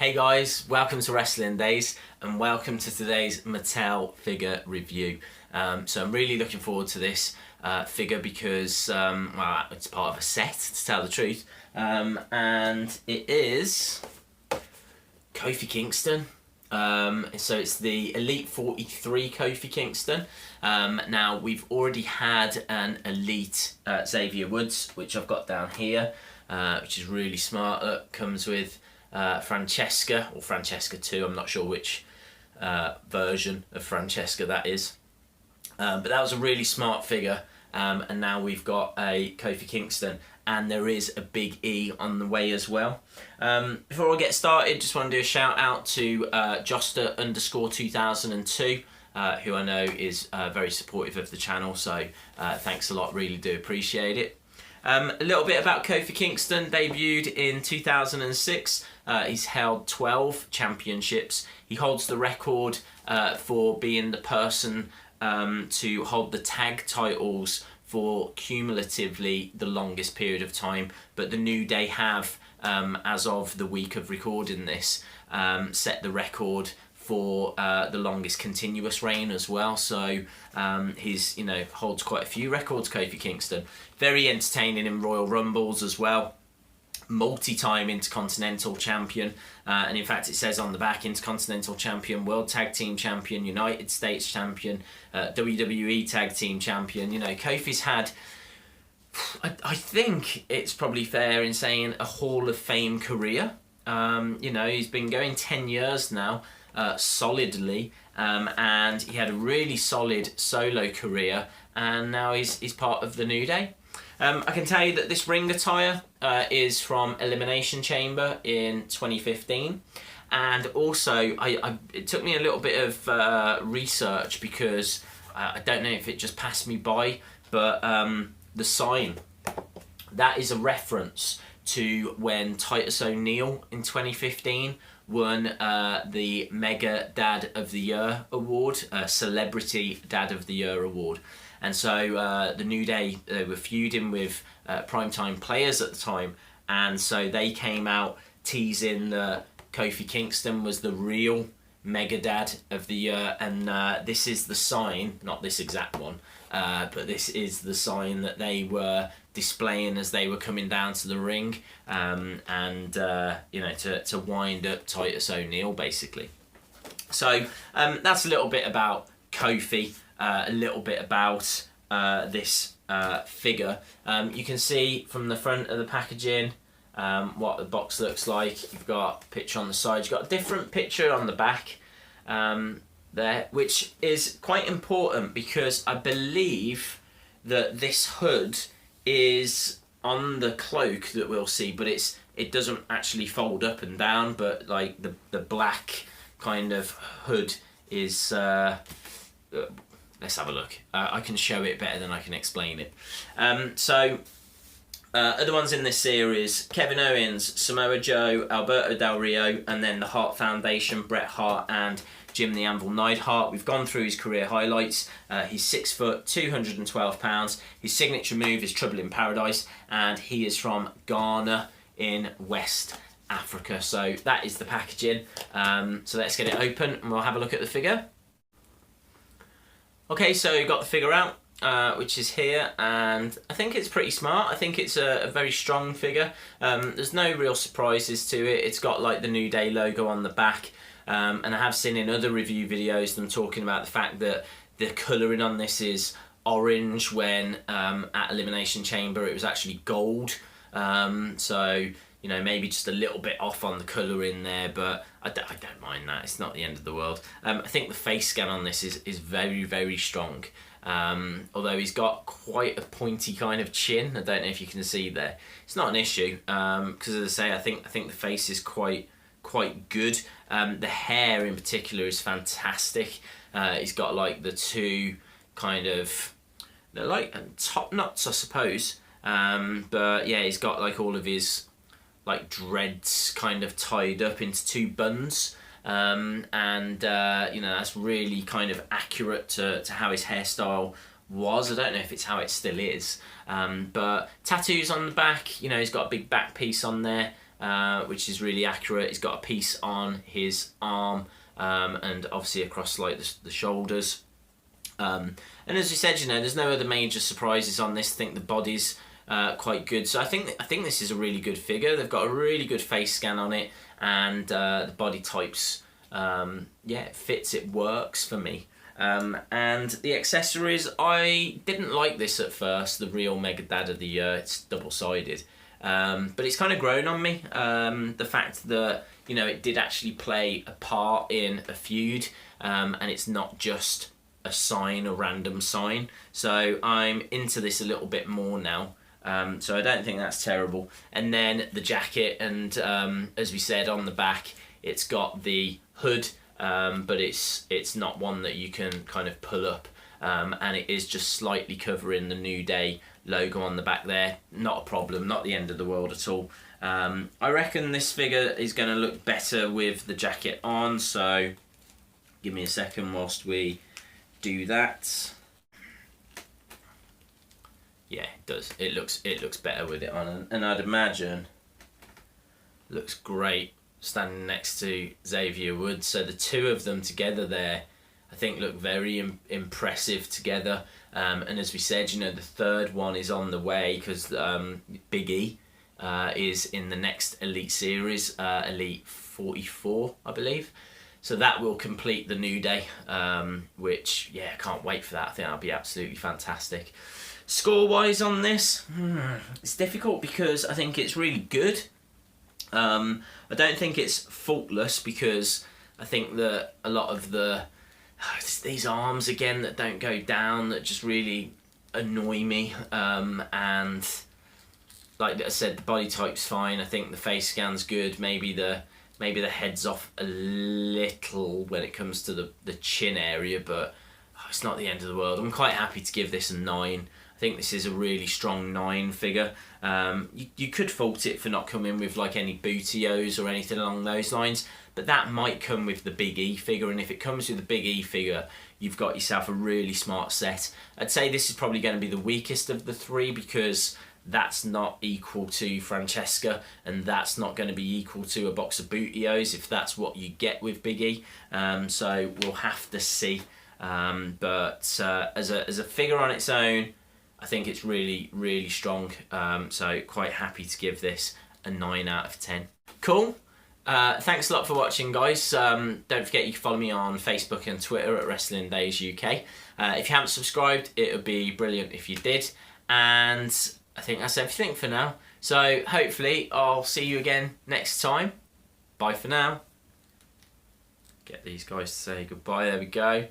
Hey guys, welcome to Wrestling Days and welcome to today's Mattel figure review. So I'm really looking forward to this figure because well, it's part of a set, to tell the truth, and it is Kofi Kingston. So it's the Elite 43 Kofi Kingston. Now we've already had an Elite Xavier Woods, which I've got down here, which is really smart. Look, comes with Francesca, or Francesca 2, I'm not sure which version of Francesca that is. But that was a really smart figure, and now we've got a Kofi Kingston, and there is a big E on the way as well. Before I get started, just want to do a shout out to Joster_2002, who I know is very supportive of the channel, so thanks a lot, really do appreciate it. A little bit about Kofi Kingston. Debuted in 2006. He's held 12 championships. He holds the record for being the person to hold the tag titles for cumulatively the longest period of time. But the New Day have, as of the week of recording this, set the record for the longest continuous reign as well. So he's, holds quite a few records, Kofi Kingston. Very entertaining in Royal Rumbles as well. Multi-time Intercontinental Champion, and in fact it says on the back Intercontinental Champion, World Tag Team Champion, United States Champion, WWE Tag Team Champion. Kofi's had, I think it's probably fair in saying, a Hall of Fame career. He's been going 10 years now, solidly, and he had a really solid solo career, and now he's part of the New Day. I can tell you that this ring attire is from Elimination Chamber in 2015, and also it took me a little bit of research because I don't know if it just passed me by, but the sign, that is a reference to when Titus O'Neil in 2015 won the Mega Dad of the Year award, Celebrity Dad of the Year award. And so the New Day, they were feuding with Primetime Players at the time, and so they came out teasing that Kofi Kingston was the real Mega Dad of the Year, and this is the sign, not this exact one, but this is the sign that they were displaying as they were coming down to the ring, to wind up Titus O'Neil, basically. So that's a little bit about Kofi. A little bit about this figure. You can see from the front of the packaging what the box looks like. You've got a picture on the side, you've got a different picture on the back there, which is quite important because I believe that this hood is on the cloak that we'll see, but it doesn't actually fold up and down, but like the black kind of hood is let's have a look. I can show it better than I can explain it. Other ones in this series: Kevin Owens, Samoa Joe, Alberto Del Rio, and then the Hart Foundation, Bret Hart and Jim the Anvil Neidhart. We've gone through his career highlights. He's 6 foot, 212 pounds. His signature move is Trouble in Paradise, and he is from Ghana in West Africa. So that is the packaging. So let's get it open and we'll have a look at the figure. Okay, so you've got the figure out, which is here, and I think it's pretty smart. I think it's a very strong figure. There's no real surprises to it. It's got like the New Day logo on the back, and I have seen in other review videos them talking about the fact that the colouring on this is orange when at Elimination Chamber it was actually gold. So maybe just a little bit off on the colour in there, but I don't mind that. It's not the end of the world. I think the face scan on this is very, very strong. Although he's got quite a pointy kind of chin. I don't know if you can see there. It's not an issue, because as I say, I think the face is quite good. The hair in particular is fantastic. He's got like the two kind of, they're like top knots, I suppose. But yeah, he's got like all of his like dreads kind of tied up into two buns, that's really kind of accurate to how his hairstyle was. I don't know if it's how it still is, but tattoos on the back. He's got a big back piece on there, which is really accurate. He's got a piece on his arm and obviously across like the shoulders. And as we said, you know, there's no other major surprises on this. I think the body's quite good. So I think this is a really good figure. They've got a really good face scan on it, and the body types, yeah, it fits, it works for me. And the accessories, I didn't like this at first, the real Mega Dad of the Year. It's double-sided. But it's kind of grown on me. The fact that, you know, it did actually play a part in a feud, and it's not just a sign, a random sign. So I'm into this a little bit more now. So I don't think that's terrible. And then the jacket, and as we said on the back, it's got the hood, but it's not one that you can kind of pull up, and it is just slightly covering the New Day logo on the back there. Not a problem, not the end of the world at all. I reckon this figure is going to look better with the jacket on, so give me a second whilst we do that. Yeah, it does. It looks better with it on, and I'd imagine looks great standing next to Xavier Woods. So the two of them together there, I think, look very impressive together. And as we said, you know, the third one is on the way, because Big E is in the next Elite Series, Elite 44, I believe. So that will complete the New Day, which, yeah, I can't wait for that. I think that'll be absolutely fantastic. Score-wise on this, it's difficult because I think it's really good. I don't think it's faultless, because I think that a lot of these arms again that don't go down, that just really annoy me. And like I said, the body type's fine. I think the face scan's good. Maybe the head's off a little when it comes to the chin area, but it's not the end of the world. I'm quite happy to give this a 9. I think this is a really strong 9 figure. You could fault it for not coming with like any bootios or anything along those lines, but that might come with the Big E figure, and if it comes with the Big E figure, you've got yourself a really smart set. I'd say this is probably going to be the weakest of the 3, because that's not equal to Francesca, and that's not going to be equal to a box of bootios if that's what you get with Big E. So we'll have to see. But as a figure on its own, I think it's really, really strong. So quite happy to give this a 9 out of 10. Cool. Thanks a lot for watching, guys. Don't forget you can follow me on Facebook and Twitter at Wrestling Days UK. If you haven't subscribed, it would be brilliant if you did. And I think that's everything for now. So hopefully I'll see you again next time. Bye for now. Get these guys to say goodbye. There we go.